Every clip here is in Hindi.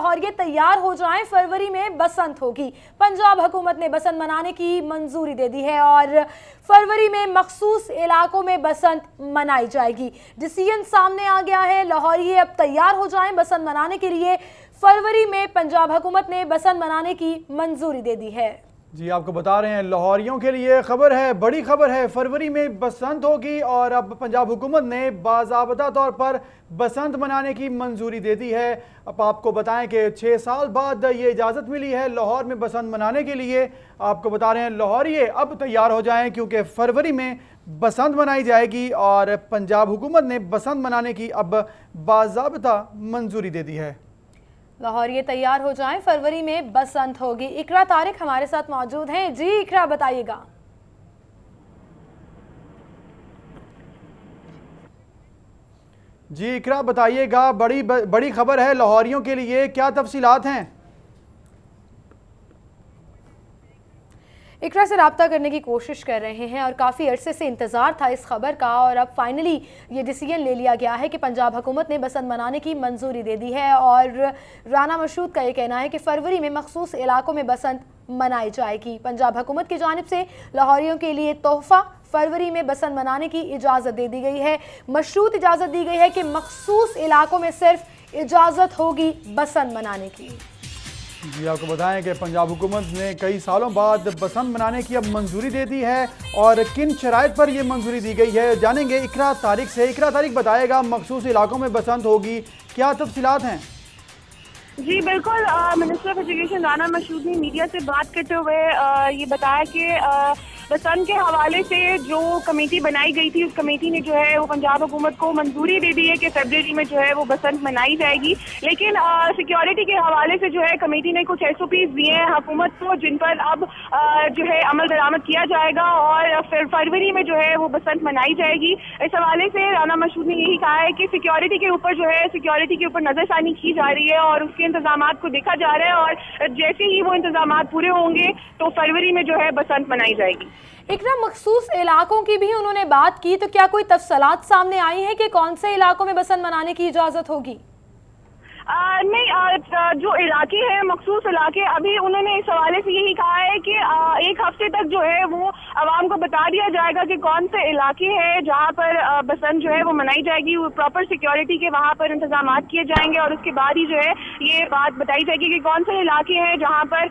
लाहौरिये तैयार हो जाएं, फरवरी में बसंत होगी। पंजाब हुकूमत ने बसंत मनाने की मंजूरी दे दी है और फरवरी में मखसूस इलाकों में बसंत मनाई जाएगी। डिसीजन सामने आ गया है, लाहौरिये अब तैयार हो जाएं बसंत मनाने के लिए। फरवरी में पंजाब हुकूमत ने बसंत मनाने की मंजूरी दे दी है। जी, आपको बता रहे हैं लाहौरियों के लिए खबर है, बड़ी खबर है। फरवरी में बसंत होगी और अब पंजाब हुकूमत ने बाज़ाब्ता तौर पर बसंत मनाने की मंजूरी दे दी है। अब आपको बताएं कि 6 साल बाद ये इजाज़त मिली है लाहौर में बसंत मनाने के लिए। आपको बता रहे हैं लाहौरिये अब तैयार हो जाएं क्योंकि फरवरी में बसंत मनाई जाएगी और पंजाब हुकूमत ने बसंत मनाने की अब बाज़ाब्ता मंजूरी दे दी है। लाहौरिये तैयार हो जाएं, फरवरी में बसंत होगी। इकरा तारिक हमारे साथ मौजूद हैं। जी इकरा, बताइएगा। जी इकरा, बताइएगा, बड़ी खबर है लाहौरियों के लिए, क्या तफसीलात हैं? इकरा से रब्ता करने की कोशिश कर रहे हैं और काफ़ी अरसे से इंतज़ार था इस खबर का और अब फाइनली ये डिसीजन ले लिया गया है कि पंजाब हुकूमत ने बसंत मनाने की मंजूरी दे दी है। और राना मशहूद का ये कहना है कि फरवरी में मखसूस इलाकों में बसंत मनाई जाएगी। पंजाब हुकूमत की जानिब से लाहौरियों के लिए तोहफ़ा फरवरी में बसंत मनाने की इजाज़त दे दी गई है। मशरूत इजाज़त दी गई है कि मखसूस इलाकों में सिर्फ इजाज़त होगी बसंत मनाने की। जी, आपको बताएं कि पंजाब हुकूमत ने कई सालों बाद बसंत मनाने की अब मंजूरी दे दी है और किन शराइत पर यह मंजूरी दी गई है जानेंगे इकरा तारिक से। इकरा तारिक, बताएगा, मखसूस इलाकों में बसंत होगी, क्या तफसीलात हैं? जी बिल्कुल, minister of education Rana Mashhood ने मीडिया से बात करते हुए ये बताया कि बसंत के हवाले से जो कमेटी बनाई गई थी, उस कमेटी ने जो है वो पंजाब हुकूमत को मंजूरी दे दी है कि फरवरी में जो है वो बसंत मनाई जाएगी। लेकिन सिक्योरिटी के हवाले से जो है कमेटी ने कुछ SOPs दिए हैं हुकूमत को, जिन पर अब जो है अमल दरामद किया जाएगा और फिर फरवरी में जो है वो बसंत मनाई जाएगी। इस हवाले से राना मशहूद ने यही कहा है कि सिक्योरिटी के ऊपर जो है सिक्योरिटी के ऊपर नजरसानी की जा रही है और उसके इंतजाम को देखा जा रहा है और जैसे ही वो इंतजाम पूरे होंगे तो फरवरी में जो है बसंत मनाई जाएगी। इकरा, मखसूस इलाकों की भी उन्होंने बात की, तो क्या कोई तफसीलात सामने आई है कि कौन से इलाकों में बसंत मनाने की इजाज़त होगी? नहीं, जो इलाके हैं मखसूस इलाके, अभी उन्होंने इस हवाले से यही कहा है कि 1 हफ्ते तक जो है वो आवाम को बता दिया जाएगा कि कौन से इलाके हैं जहां पर बसंत जो है वो मनाई जाएगी। वो प्रॉपर सिक्योरिटी के वहां पर इंतजाम किए जाएंगे और उसके बाद ही जो है ये बात बताई जाएगी कि कौन से इलाके हैं जहां पर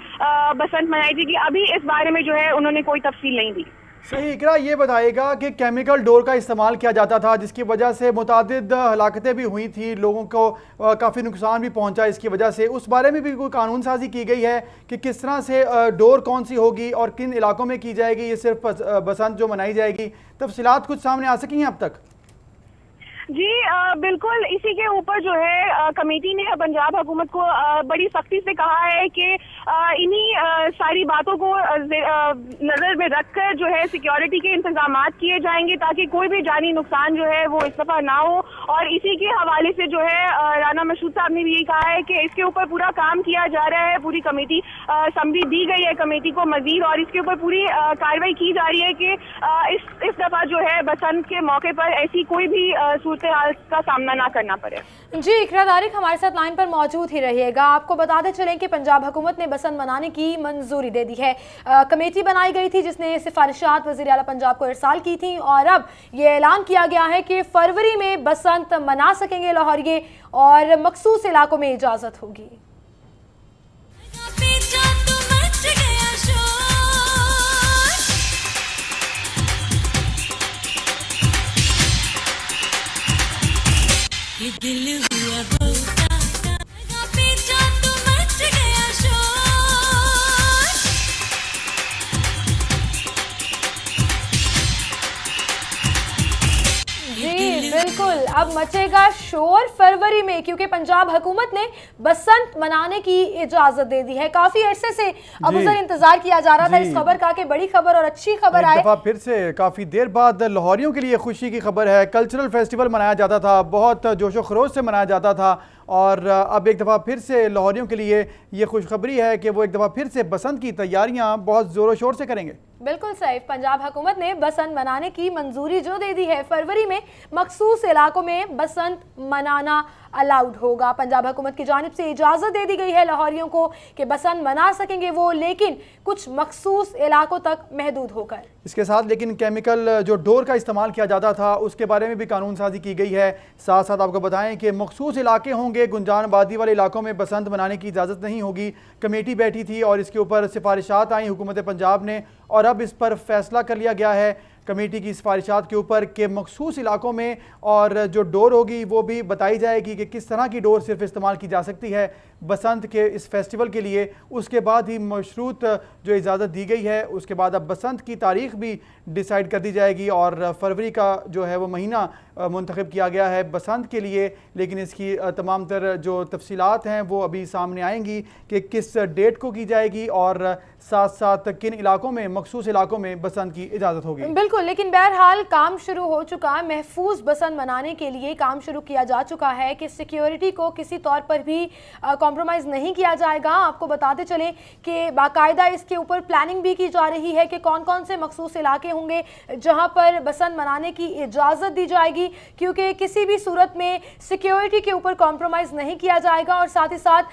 बसंत मनाई जाएगी। अभी इस बारे में जो है उन्होंने कोई तफसील नहीं दी। सही। इकरा, ये बताएगा कि केमिकल डोर का इस्तेमाल किया जाता था जिसकी वजह से मुतादिद हलाकतें भी हुई थी, लोगों को काफ़ी नुकसान भी पहुंचा इसकी वजह से, उस बारे में भी कोई कानून साजी की गई है कि किस तरह से डोर कौन सी होगी और किन इलाकों में की जाएगी, ये सिर्फ बसंत जो मनाई जाएगी? तफसीलात कुछ सामने आ सकी हैं अब तक? जी बिल्कुल, इसी के ऊपर जो है कमेटी ने पंजाब हुकूमत को बड़ी सख्ती से कहा है कि इन्हीं सारी बातों को नजर में रखकर जो है सिक्योरिटी के इंतजाम किए जाएंगे ताकि कोई भी जानी नुकसान जो है वो इस दफा ना हो। और इसी के हवाले से जो है राना मशहूद साहब ने भी यही कहा है कि इसके ऊपर पूरा काम किया जा रहा है। पूरी कमेटी समझी दी गई है कमेटी को मजीद और इसके ऊपर पूरी कार्रवाई की जा रही है कि इस दफा जो है बसंत के मौके पर ऐसी कोई भी का सामना ना करना पड़े। जी इकरा तारिक हमारे साथ लाइन पर मौजूद ही रहिएगा। आपको बताते चलें कि पंजाब हुकूमत ने बसंत मनाने की मंजूरी दे दी है। कमेटी बनाई गई थी जिसने सिफारिशात वज़ीर आला पंजाब को इरसाल की थी और अब ये ऐलान किया गया है कि फरवरी में बसंत मना सकेंगे लाहौरिये और मखसूस इलाकों में इजाज़त होगी। दिल हुआ बहुत पीछा तो मच गया शोर। जी बिल्कुल, अब मचेगा शोर फरवरी में क्योंकि पंजाब हुकूमत ने बसंत मनाने की इजाजत दे दी है। काफी अरसे से अब उधर इंतजार किया जा रहा था इस खबर का कि बड़ी खबर और अच्छी खबर आए। फिर से काफी देर बाद लाहौरियों के लिए खुशी की खबर है। कल्चरल फेस्टिवल मनाया जाता था, बहुत जोशो खरोश से मनाया जाता था और अब एक दफ़ा फिर से लाहौरियों के लिए ये खुशखबरी है कि वो एक दफ़ा फिर से बसंत की तैयारियां बहुत ज़ोरों शोर से करेंगे। बिल्कुल सही, पंजाब हुकूमत ने बसंत मनाने की मंजूरी जो दे दी है, फरवरी में मखसूस इलाकों में बसंत मनाना अलाउड होगा। पंजाब हुकूमत की जानिब से इजाज़त दे दी गई है लाहौरियों को कि बसंत मना सकेंगे वो, लेकिन कुछ मखसूस इलाकों तक महदूद होकर। इसके साथ लेकिन केमिकल जो डोर का इस्तेमाल किया जाता था उसके बारे में भी कानून साजी की गई है। साथ साथ आपको बताएं कि मखसूस इलाके होंगे, गुंजान आबादी वाले इलाकों में बसंत मनाने की इजाज़त नहीं होगी। कमेटी बैठी थी और इसके ऊपर सिफारिशात आई हुकूमत पंजाब ने, और अब इस पर फैसला कर लिया गया है कमेटी की सिफारिशात के ऊपर कि मखसूस इलाकों में और जो डोर होगी वो भी बताई जाएगी कि किस तरह की डोर सिर्फ इस्तेमाल की जा सकती है बसंत के इस फेस्टिवल के लिए। उसके बाद ही मशरूत जो इजाज़त दी गई है उसके बाद अब बसंत की तारीख भी डिसाइड कर दी जाएगी और फरवरी का जो है वो महीना मुंतखब किया गया है बसंत के लिए। लेकिन इसकी तमाम तर जो तफसीलात हैं वो अभी सामने आएंगी कि किस डेट को की जाएगी और साथ साथ किन इलाकों में, मखसूस इलाकों में बसंत की इजाज़त होगी। बिल्कुल, लेकिन बहरहाल काम शुरू हो चुका है। महफूज बसंत मनाने के लिए काम शुरू किया जा चुका है कि सिक्योरिटी को किसी तौर पर भी कॉम्प्रोमाइज़ नहीं किया जाएगा। आपको बताते चलें कि बाकायदा इसके ऊपर प्लानिंग भी की जा रही है कि कौन कौन से मखसूस इलाके होंगे जहां पर बसंत मनाने की इजाज़त दी जाएगी, क्योंकि किसी भी सूरत में सिक्योरिटी के ऊपर कॉम्प्रोमाइज़ नहीं किया जाएगा। और साथ ही साथ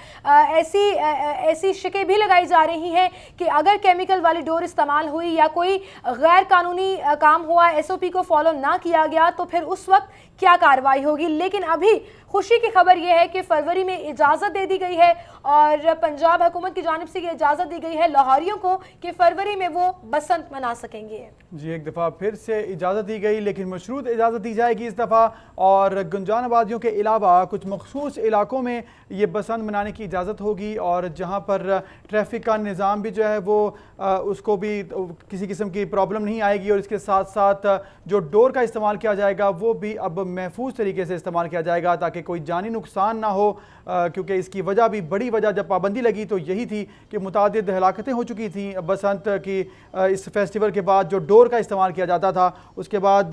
ऐसी शिकें भी लगाई जा रही हैं कि अगर केमिकल वाली डोर इस्तेमाल हुई या कोई गैर कानूनी काम हुआ, SOP को फॉलो ना किया गया, तो फिर उस वक्त क्या कार्रवाई होगी। लेकिन अभी खुशी की खबर यह है कि फरवरी में इजाज़त दे दी गई है और पंजाब हुकूमत की जानिब से ये इजाज़त दी गई है लाहौरियों को कि फरवरी में वो बसंत मना सकेंगे। जी, एक दफ़ा फिर से इजाज़त दी गई, लेकिन मशरूत इजाज़त दी जाएगी इस दफ़ा। और गुंजान आबादियों के अलावा कुछ मखसूस इलाकों में ये बसंत मनाने की इजाज़त होगी और जहाँ पर ट्रैफिक का निज़ाम भी जो है वो उसको भी किसी किस्म की प्रॉब्लम नहीं आएगी। और इसके साथ साथ जो डोर का इस्तेमाल किया जाएगा वो भी अब महफूज तरीके से इस्तेमाल किया जाएगा ताकि कोई जानी नुकसान ना हो, क्योंकि इसकी वजह भी, बड़ी वजह जब पाबंदी लगी तो यही थी कि मुतादिद हलाकतें हो चुकी थी बसंत की इस फेस्टिवल के बाद। जो डोर का इस्तेमाल किया जाता था उसके बाद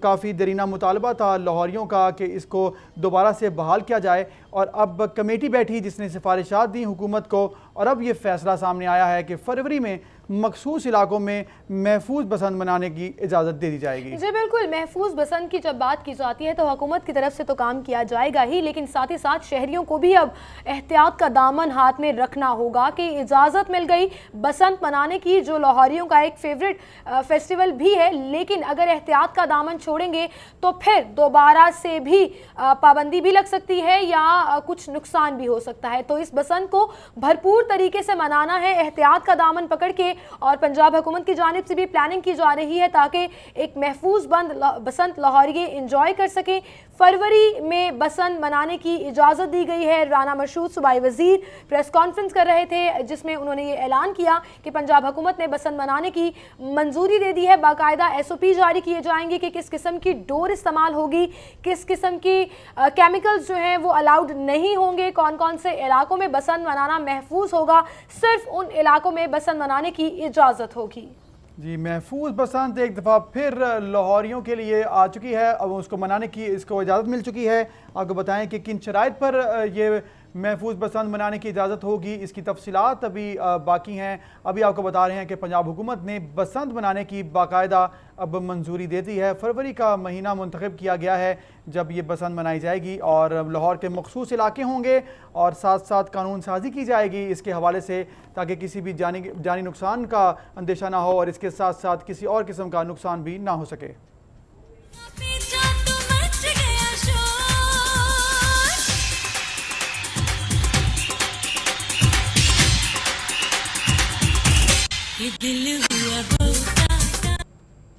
काफ़ी देरीना मुतालबा था लाहौरियों का कि इसको दोबारा से बहाल किया जाए। और अब कमेटी बैठी जिसने सिफारिशात दी हुकूमत को और अब ये फ़ैसला सामने आया है कि फरवरी में मखसूस इलाकों में महफूज बसंत मनाने की इजाज़त दे दी जाएगी। जी बिल्कुल, महफूज बसंत की जब बात की जाती है तो हुकूमत की तरफ से तो काम किया जाएगा ही, लेकिन साथ ही साथ शहरियों को भी अब एहतियात का दामन हाथ में रखना होगा कि इजाज़त मिल गई बसंत मनाने की, जो लाहौरियों का एक फेवरेट फेस्टिवल भी है। लेकिन अगर एहतियात का दामन छोड़ेंगे तो फिर दोबारा से भी पाबंदी भी लग सकती है या कुछ नुकसान भी हो सकता है। तो इस बसंत को भरपूर तरीके से मनाना है, एहतियात का दामन पकड़ के, और पंजाब हुकूमत की जानिब से भी प्लानिंग की जा रही है ताकि एक महफूज बसंत लाहौरी इंजॉय कर सकें। फरवरी में बसंत मनाने की इजाज़त दी गई है। राना मशहूद सूबाई वज़ीर प्रेस कॉन्फ्रेंस कर रहे थे जिसमें उन्होंने ये ऐलान किया कि पंजाब हुकूमत ने बसंत मनाने की मंजूरी दे दी है। बाकायदा SOP जारी किए जाएंगे कि किस किस्म की डोर इस्तेमाल होगी, किस किस्म की केमिकल्स जो हैं वो अलाउड नहीं होंगे, कौन कौन से इलाकों में बसंत मनाना महफूज होगा, सिर्फ उन इलाकों में बसंत मनाने की इजाज़त होगी। जी, महफूज बसंत एक दफ़ा फिर लाहौरियों के लिए आ चुकी है। अब उसको मनाने की इसको इजाज़त मिल चुकी है। आपको बताएं कि किन शराइत पर ये महफूज बसंत मनाने की इजाज़त होगी, इसकी तफसीलात अभी बाकी हैं। अभी आपको बता रहे हैं कि पंजाब हुकूमत ने बसंत मनाने की बाकायदा अब मंजूरी दे दी है। फरवरी का महीना मुंतखब किया गया है जब ये बसंत मनाई जाएगी और लाहौर के मखसूस इलाके होंगे और साथ साथ कानून साजी की जाएगी इसके हवाले से ताकि किसी भी जानी नुकसान का अंदेशा ना हो और इसके साथ साथ किसी और किस्म का नुकसान भी ना हो सके। पीछा तो मच गया शोर, ये दिल हुआ होता